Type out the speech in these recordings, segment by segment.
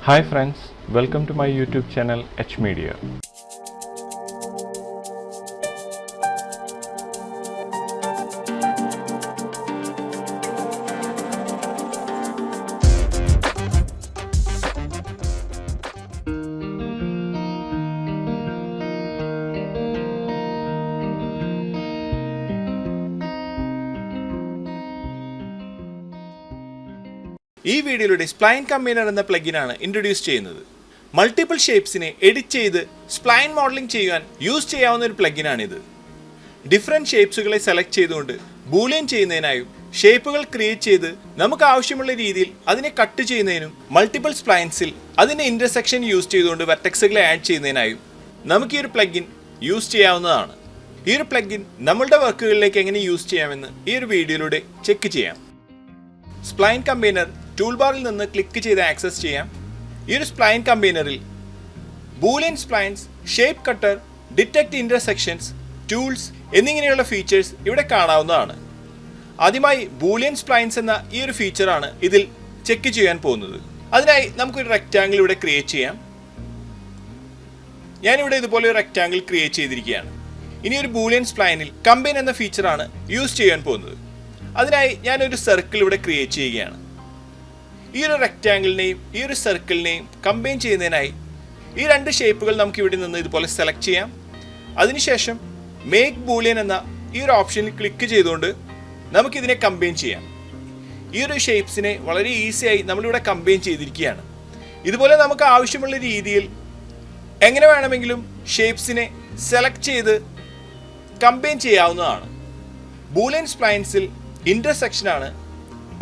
Hi friends, welcome to my YouTube channel HMedia. ഈ വീഡിയോയിലൂടെ spline combiner എന്ന പ്ലഗിനാണ് introduce ചെയ്യുന്നത്. മൾട്ടിപ്പിൾ ഷേപ്സിനെ എഡിറ്റ് ചെയ്ത് സ്പ്ലൈൻ മോഡലിംഗ് ചെയ്യാൻ യൂസ് ചെയ്യാവുന്ന ഒരു പ്ലഗിനാണിത്. ഡിഫറെൻറ്റ് ഷേപ്സുകളെ സെലക്ട് ചെയ്തുകൊണ്ട് ബൂലിയൻ ചെയ്യുന്നതിനായും ഷേപ്പുകൾ ക്രിയേറ്റ് ചെയ്ത് നമുക്ക് ആവശ്യമുള്ള രീതിയിൽ അതിനെ കട്ട് ചെയ്യുന്നതിനും മൾട്ടിപ്പിൾ സ്പ്ലൈൻസിൽ അതിൻ്റെ ഇൻ്റർസെക്ഷൻ യൂസ് ചെയ്തുകൊണ്ട് വെർട്ടെക്സുകളെ ആഡ് ചെയ്യുന്നതിനായും നമുക്ക് ഈ ഒരു പ്ലഗിൻ യൂസ് ചെയ്യാവുന്നതാണ്. ഈ ഒരു പ്ലഗിൻ നമ്മളുടെ വർക്കുകളിലേക്ക് എങ്ങനെ യൂസ് ചെയ്യാമെന്ന് ഈ ഒരു വീഡിയോയിലൂടെ ചെക്ക് ചെയ്യാം. സ്പ്ലൈൻ കമ്പൈനർ ടൂൾ ബാറിൽ നിന്ന് ക്ലിക്ക് ചെയ്ത് ആക്സസ് ചെയ്യാം. ഈ ഒരു സ്പ്ലൈൻ കമ്പൈനറിൽ Boolean splines, shape cutter, detect intersections, tools എന്നിങ്ങനെയുള്ള ഫീച്ചേഴ്സ് ഇവിടെ കാണാവുന്നതാണ്. ആദ്യമായി ബൂലിയൻ സ്പ്ലൈൻസ് എന്ന ഈ ഒരു ഫീച്ചറാണ് ഇതിൽ ചെക്ക് ചെയ്യാൻ പോകുന്നത്. അതിനായി നമുക്കൊരു റെക്റ്റാങ്കിൾ ഇവിടെ ക്രിയേറ്റ് ചെയ്യാം. ഞാനിവിടെ ഇതുപോലെ ഒരു റെക്റ്റാങ്കിൾ ക്രിയേറ്റ് ചെയ്തിരിക്കുകയാണ്. ഇനി ഒരു ബൂലിയൻ സ്പ്ലൈനിൽ കമ്പൈൻ എന്ന ഫീച്ചറാണ് യൂസ് ചെയ്യാൻ പോകുന്നത്. അതിനായി ഞാനൊരു സർക്കിൾ ഇവിടെ ക്രിയേറ്റ് ചെയ്യുകയാണ്. ഈ ഒരു റെക്റ്റാങ്കിളിനെയും ഈ ഒരു സർക്കിളിനെയും കമ്പൈൻ ചെയ്യുന്നതിനായി ഈ രണ്ട് ഷേപ്പുകൾ നമുക്ക് ഇവിടെ നിന്ന് ഇതുപോലെ സെലക്ട് ചെയ്യാം. അതിനുശേഷം മേക്ക് ബൂലിയൻ എന്ന ഈ ഒരു ഓപ്ഷനിൽ ക്ലിക്ക് ചെയ്തുകൊണ്ട് നമുക്കിതിനെ കമ്പൈൻ ചെയ്യാം. ഈ ഒരു ഷേപ്സിനെ വളരെ ഈസിയായി നമ്മളിവിടെ കമ്പൈൻ ചെയ്തിരിക്കുകയാണ്. ഇതുപോലെ നമുക്ക് ആവശ്യമുള്ള രീതിയിൽ എങ്ങനെ വേണമെങ്കിലും ഷേപ്സിനെ സെലക്ട് ചെയ്ത് കമ്പൈൻ ചെയ്യാവുന്നതാണ്. ബൂലിയൻ സ്പ്ലൈൻസിൽ ഇൻ്റർസെക്ഷനാണ്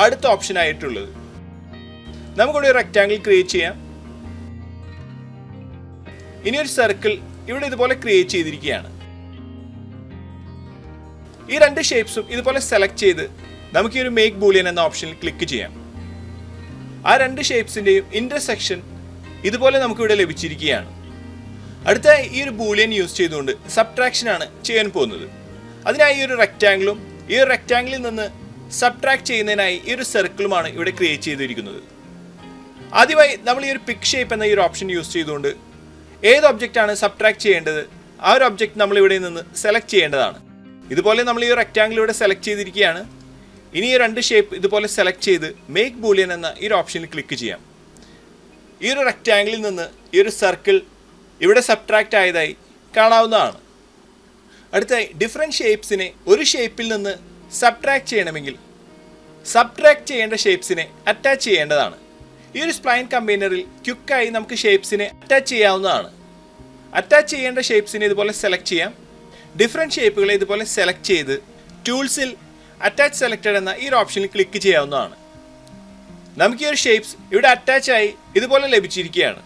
അടുത്ത ഓപ്ഷൻ ആയിട്ടുള്ളത്. നമുക്കിവിടെ ഒരു റെക്റ്റാങ്കിൾ ക്രിയേറ്റ് ചെയ്യാം. ഇനി ഒരു സർക്കിൾ ഇവിടെ ഇതുപോലെ ക്രിയേറ്റ് ചെയ്തിരിക്കുകയാണ്. ഈ രണ്ട് ഷേപ്സും ഇതുപോലെ സെലക്ട് ചെയ്ത് നമുക്ക് ഈ ഒരു മേക്ക് ബൂലിയൻ എന്ന ഓപ്ഷനിൽ ക്ലിക്ക് ചെയ്യാം. ആ രണ്ട് ഷേപ്സിൻ്റെയും ഇൻ്റർസെക്ഷൻ ഇതുപോലെ നമുക്കിവിടെ ലഭിച്ചിരിക്കുകയാണ്. അടുത്ത ഈ ഒരു ബൂലിയൻ യൂസ് ചെയ്തുകൊണ്ട് സബ്ട്രാക്ഷനാണ് ചെയ്യാൻ പോകുന്നത്. അതിനായി ഈ ഒരു റെക്റ്റാങ്കിളും ഈ ഒരു റെക്റ്റാങ്കിളിൽ നിന്ന് സബ്ട്രാക്ട് ചെയ്യുന്നതിനായി ഈ ഒരു സർക്കിളുമാണ് ഇവിടെ ക്രിയേറ്റ് ചെയ്തിരിക്കുന്നത്. ആദ്യമായി നമ്മൾ ഈ ഒരു പിക്ക് ഷേപ്പ് എന്ന ഈ ഒരു ഓപ്ഷൻ യൂസ് ചെയ്തുകൊണ്ട് ഏത് ഒബ്ജക്റ്റാണ് സബ്ട്രാക്ട് ചെയ്യേണ്ടത് ആ ഒരു ഒബ്ജക്റ്റ് നമ്മൾ ഇവിടെ നിന്ന് സെലക്ട് ചെയ്യേണ്ടതാണ്. ഇതുപോലെ നമ്മൾ ഈ റെക്റ്റാങ്കിൾ ഇവിടെ സെലക്ട് ചെയ്തിരിക്കുകയാണ്. ഇനി ഈ രണ്ട് ഷേപ്പ് ഇതുപോലെ സെലക്ട് ചെയ്ത് മേക്ക് ബൂലിയൻ എന്ന ഈ ഒരു ഓപ്ഷനിൽ ക്ലിക്ക് ചെയ്യാം. ഈ ഒരു റെക്റ്റാങ്കിളിൽ നിന്ന് ഈ ഒരു സർക്കിൾ ഇവിടെ സബ്ട്രാക്ട് ആയതായി കാണാവുന്നതാണ്. അടുത്തായി ഡിഫറെൻറ്റ് ഷേപ്സിനെ ഒരു ഷേപ്പിൽ നിന്ന് സബ്ട്രാക്ട് ചെയ്യണമെങ്കിൽ സബ്ട്രാക്ട് ചെയ്യേണ്ട ഷേപ്സിനെ അറ്റാച്ച് ചെയ്യേണ്ടതാണ്. ഈ ഒരു സ്പ്ലൈൻ കമ്പൈനറിൽ ക്വിക്കായി നമുക്ക് ഷേപ്സിനെ അറ്റാച്ച് ചെയ്യാവുന്നതാണ്. അറ്റാച്ച് ചെയ്യേണ്ട ഷേപ്സിനെ ഇതുപോലെ സെലക്ട് ചെയ്യാം. ഡിഫറെൻറ്റ് ഷേപ്പുകളെ ഇതുപോലെ സെലക്ട് ചെയ്ത് ടൂൾസിൽ അറ്റാച്ച് സെലക്റ്റഡ് എന്ന ഈ ഒരു ഓപ്ഷനിൽ ക്ലിക്ക് ചെയ്യാവുന്നതാണ്. നമുക്ക് ഈ ഒരു ഷേപ്സ് ഇവിടെ അറ്റാച്ച് ആയി ഇതുപോലെ ലഭിച്ചിരിക്കുകയാണ്.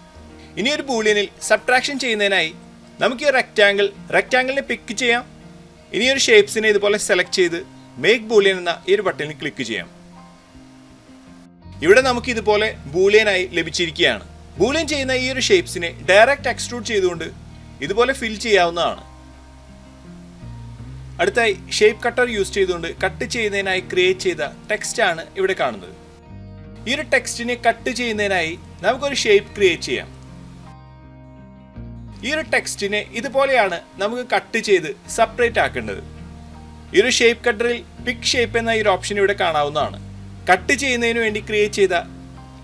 ഇനി ഒരു ബൂലിയനിൽ സബ്ട്രാക്ഷൻ ചെയ്യുന്നതിനായി നമുക്ക് ഈ റെക്റ്റാങ്കിളിനെ പിക്ക് ചെയ്യാം. ഇനി ഒരു ഷേപ്സിനെ ഇതുപോലെ സെലക്ട് ചെയ്ത് മേക്ക് ബൂലിയൻ എന്ന ഈ ഒരു ബട്ടണിൽ ക്ലിക്ക് ചെയ്യാം. ഇവിടെ നമുക്ക് ഇതുപോലെ ബൂലിയനായി ലഭിച്ചിരിക്കുകയാണ്. ബൂലിയൻ ചെയ്യുന്ന ഈ ഒരു ഷേപ്സിനെ ഡയറക്റ്റ് എക്സ്ട്രൂഡ് ചെയ്തുകൊണ്ട് ഇതുപോലെ ഫിൽ ചെയ്യാവുന്നതാണ്. അടുത്തായി ഷേപ്പ് കട്ടർ യൂസ് ചെയ്തുകൊണ്ട് കട്ട് ചെയ്യുന്നതിനായി ക്രിയേറ്റ് ചെയ്ത ടെക്സ്റ്റ് ആണ് ഇവിടെ കാണുന്നത്. ഈ ഒരു ടെക്സ്റ്റിനെ കട്ട് ചെയ്യുന്നതിനായി നമുക്കൊരു ഷേപ്പ് ക്രിയേറ്റ് ചെയ്യാം. ഈ ഒരു ടെക്സ്റ്റിനെ ഇതുപോലെയാണ് നമുക്ക് കട്ട് ചെയ്ത് സെപ്പറേറ്റ് ആക്കേണ്ടത്. ഈ ഒരു ഷേപ്പ് കട്ടറിൽ പിക്ക് ഷേപ്പ് എന്ന ഈ ഒരു ഓപ്ഷൻ ഇവിടെ കാണാവുന്നതാണ്. കട്ട് ചെയ്യുന്നതിന് വേണ്ടി ക്രിയേറ്റ് ചെയ്ത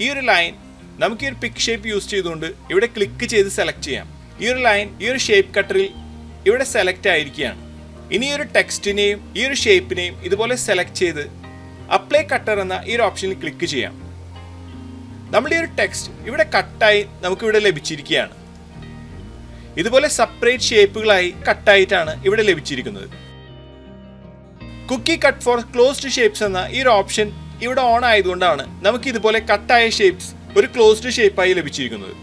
ഈ ഒരു ലൈൻ നമുക്ക് ഈ ഒരു പിക്ക് ഷേപ്പ് യൂസ് ചെയ്തുകൊണ്ട് ഇവിടെ ക്ലിക്ക് ചെയ്ത് സെലക്ട് ചെയ്യാം. ഈ ഒരു ലൈൻ ഈ ഒരു ഷേപ്പ് കട്ടറിൽ ഇവിടെ സെലക്ട് ആയിരിക്കുകയാണ്. ഇനി ഈ ഒരു ടെക്സ്റ്റിനെയും ഈ ഒരു ഷേപ്പിനെയും ഇതുപോലെ സെലക്ട് ചെയ്ത് അപ്ലൈ കട്ടർ എന്ന ഈ ഒരു ഓപ്ഷനിൽ ക്ലിക്ക് ചെയ്യാം. നമ്മുടെ ഈ ഒരു ടെക്സ്റ്റ് ഇവിടെ കട്ടായി നമുക്കിവിടെ ലഭിച്ചിരിക്കുകയാണ്. ഇതുപോലെ സെപ്പറേറ്റ് ഷേപ്പുകളായി കട്ടായിട്ടാണ് ഇവിടെ ലഭിച്ചിരിക്കുന്നത്. Cookie cut for closed shapes എന്ന ഈ ഒരു ഓപ്ഷൻ ഇവിടെ ഓൺ ആയതുകൊണ്ടാണ് നമുക്ക് ഇതുപോലെ കട്ടായ ഷേപ്സ് ഒരു ക്ലോസ്ഡ് ഷേപ്പായി ലഭിച്ചിരിക്കുന്നത്.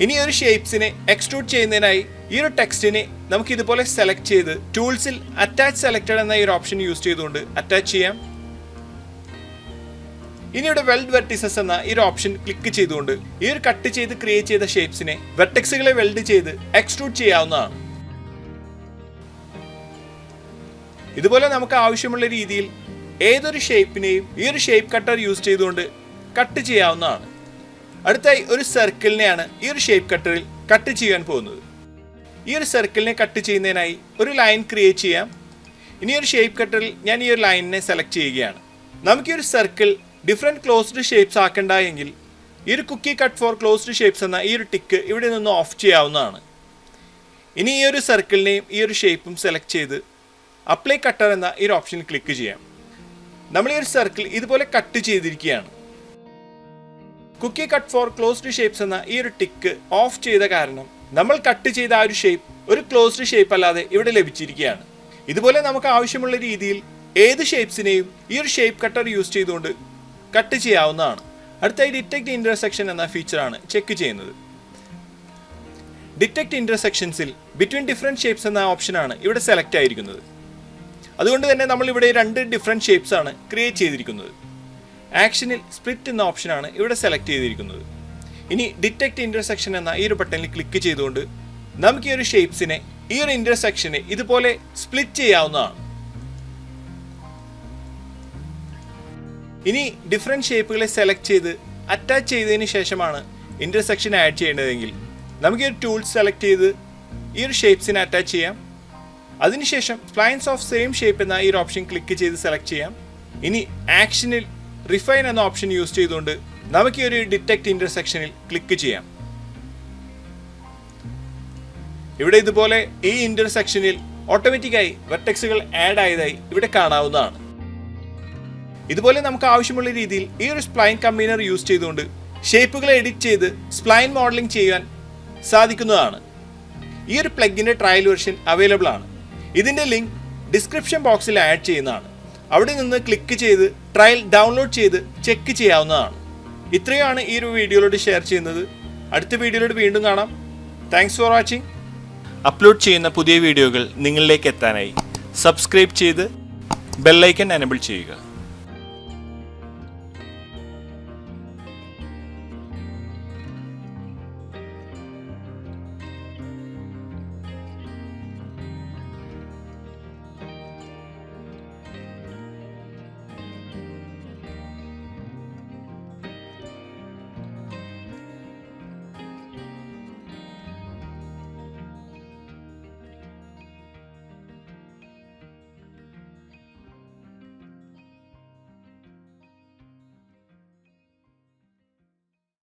ഇനി ഒരു ഷേപ്സിനെ എക്സ്ട്രൂഡ് ചെയ്യുന്നതിനായി ഈ ഒരു ടെക്സ്റ്റിനെ നമുക്ക് ഇതുപോലെ സെലക്ട് ചെയ്ത് ടൂൾസിൽ അറ്റാച്ച് സെലക്റ്റഡ് എന്ന ഈ ഒരു ഓപ്ഷൻ യൂസ് ചെയ്തുകൊണ്ട് അറ്റാച്ച് ചെയ്യാം. ഇനി ഇവിടെ വെൽഡ് വെർട്ടിസസ് എന്ന ഈ ഒരു ഓപ്ഷൻ ക്ലിക്ക് ചെയ്തുകൊണ്ട് ഈ ഒരു കട്ട് ചെയ്ത് ക്രിയേറ്റ് ചെയ്ത ഷേപ്സിനെ വെർട്ടെക്സുകളെ വെൽഡ് ചെയ്ത് എക്സ്ട്രൂഡ് ചെയ്യാവുന്നതാണ്. ഇതുപോലെ നമുക്ക് ആവശ്യമുള്ള രീതിയിൽ ഏതൊരു ഷേപ്പിനെയും ഈ ഒരു ഷേപ്പ് കട്ടർ യൂസ് ചെയ്തുകൊണ്ട് കട്ട് ചെയ്യാവുന്നതാണ്. അടുത്തായി ഒരു സർക്കിളിനെയാണ് ഈ ഒരു ഷേപ്പ് കട്ടറിൽ കട്ട് ചെയ്യാൻ പോകുന്നത്. ഈ ഒരു സർക്കിളിനെ കട്ട് ചെയ്യുന്നതിനായി ഒരു ലൈൻ ക്രിയേറ്റ് ചെയ്യാം. ഇനി ഒരു ഷേപ്പ് കട്ടറിൽ ഞാൻ ഈ ഒരു ലൈനിനെ സെലക്ട് ചെയ്യുകയാണ്. നമുക്ക് ഈ ഒരു സർക്കിൾ ഡിഫറെൻറ്റ് ക്ലോസ്ഡ് ഷേപ്സ് ആക്കണ്ട എങ്കിൽ ഈ ഒരു cookie cut for closed shapes എന്ന ഈ ഒരു ടിക്ക് ഇവിടെ നിന്ന് ഓഫ് ചെയ്യാവുന്നതാണ്. ഇനി ഈ ഒരു സർക്കിളിനെയും ഈ ഒരു ഷേപ്പും സെലക്ട് ചെയ്ത് അപ്ലൈ കട്ടർ എന്ന ഈ ഒരു ഓപ്ഷനിൽ ക്ലിക്ക് ചെയ്യാം. നമ്മൾ ഈ ഒരു സർക്കിൾ ഇതുപോലെ കട്ട് ചെയ്തിരിക്കുകയാണ്. Cookie cut for closed shapes എന്ന ഈ ഒരു ടിക്ക് ഓഫ് ചെയ്ത കാരണം നമ്മൾ കട്ട് ചെയ്ത ആ ഒരു ഷേപ്പ് ഒരു ക്ലോസ്ഡ് ഷേപ്പ് അല്ലാതെ ഇവിടെ ലഭിച്ചിരിക്കുകയാണ്. ഇതുപോലെ നമുക്ക് ആവശ്യമുള്ള രീതിയിൽ ഏത് ഷേപ്സിനെയും ഈ ഒരു ഷേപ്പ് കട്ടർ യൂസ് ചെയ്തുകൊണ്ട് കട്ട് ചെയ്യാവുന്നതാണ്. അടുത്തായി ഡിറ്റക്ട് ഇന്റർസെക്ഷൻ എന്ന ഫീച്ചറാണ് ചെക്ക് ചെയ്യുന്നത്. ഡിറ്റക്ട് ഇന്റർസെക്ഷൻസിൽ ബിറ്റ്വീൻ ഡിഫറെൻറ്റ് ഷേപ്സ് എന്ന ഓപ്ഷനാണ് ഇവിടെ സെലക്ട് ആയിരിക്കുന്നത്. അതുകൊണ്ട് തന്നെ നമ്മൾ ഇവിടെ 2 ഡിഫറെൻറ്റ് ഷേപ്സ് ആണ് ക്രിയേറ്റ് ചെയ്തിരിക്കുന്നത്. ആക്ഷനിൽ സ്പ്ലിറ്റ് എന്ന ഓപ്ഷനാണ് ഇവിടെ സെലക്ട് ചെയ്തിരിക്കുന്നത്. ഇനി ഡിറ്റക്ട് ഇന്റർസെക്ഷൻ എന്ന ഈ ഒരു ബട്ടണിൽ ക്ലിക്ക് ചെയ്തുകൊണ്ട് നമുക്ക് ഈ ഒരു ഷേപ്സിനെ ഈ ഒരു ഇന്റർസെക്ഷനെ ഇതുപോലെ സ്പ്ലിറ്റ് ചെയ്യാവുന്നതാണ്. ഇനി ഡിഫറെൻറ്റ് ഷേപ്പുകളെ സെലക്ട് ചെയ്ത് അറ്റാച്ച് ചെയ്തതിന് ശേഷമാണ് ഇന്റർസെക്ഷൻ ആഡ് ചെയ്യേണ്ടതെങ്കിൽ നമുക്ക് ഈ ഒരു ടൂൾസ് സെലക്ട് ചെയ്ത് ഈ ഒരു ഷേപ്സിനെ അറ്റാച്ച് ചെയ്യാം. അതിനുശേഷം സ്പ്ലൈൻസ് ഓഫ് സെയിം ഷേപ്പ് എന്ന ഈ ഒരു ഓപ്ഷൻ ക്ലിക്ക് ചെയ്ത് സെലക്ട് ചെയ്യാം. ഇനി ആക്ഷനിൽ റിഫൈൻ എന്ന ഓപ്ഷൻ യൂസ് ചെയ്തുകൊണ്ട് നമുക്ക് ഈ ഒരു ഡിറ്റക്ട് ഇന്റർസെക്ഷനിൽ ക്ലിക്ക് ചെയ്യാം. ഇവിടെ ഇതുപോലെ ഈ ഇന്റർസെക്ഷനിൽ ഓട്ടോമാറ്റിക്കായി വെർട്ടെക്സുകൾ ആഡ് ആയതായി ഇവിടെ കാണാവുന്നതാണ്. ഇതുപോലെ നമുക്ക് ആവശ്യമുള്ള രീതിയിൽ ഈ ഒരു സ്പ്ലൈൻ കമ്പൈനർ യൂസ് ചെയ്തുകൊണ്ട് ഷേപ്പുകളെ എഡിറ്റ് ചെയ്ത് സ്പ്ലൈൻ മോഡലിംഗ് ചെയ്യാൻ സാധിക്കുന്നതാണ്. ഈ ഒരു പ്ലഗിൻ്റെ ട്രയൽ വെർഷൻ അവൈലബിൾ ആണ്. ഇതിൻ്റെ ലിങ്ക് ഡിസ്ക്രിപ്ഷൻ ബോക്സിൽ ആഡ് ചെയ്യുന്നതാണ്. അവിടെ നിന്ന് ക്ലിക്ക് ചെയ്ത് ട്രയൽ ഡൗൺലോഡ് ചെയ്ത് ചെക്ക് ചെയ്യാവുന്നതാണ്. ഇത്രയുമാണ് ഈ ഒരു വീഡിയോയിലൂടെ ഷെയർ ചെയ്യുന്നത്. അടുത്ത വീഡിയോയിലൂടെ വീണ്ടും കാണാം. Thanks for watching. അപ്ലോഡ് ചെയ്യുന്ന പുതിയ വീഡിയോകൾ നിങ്ങളിലേക്ക് എത്താനായി സബ്സ്ക്രൈബ് ചെയ്ത് ബെല്ലൈക്കൺ എനേബിൾ ചെയ്യുക.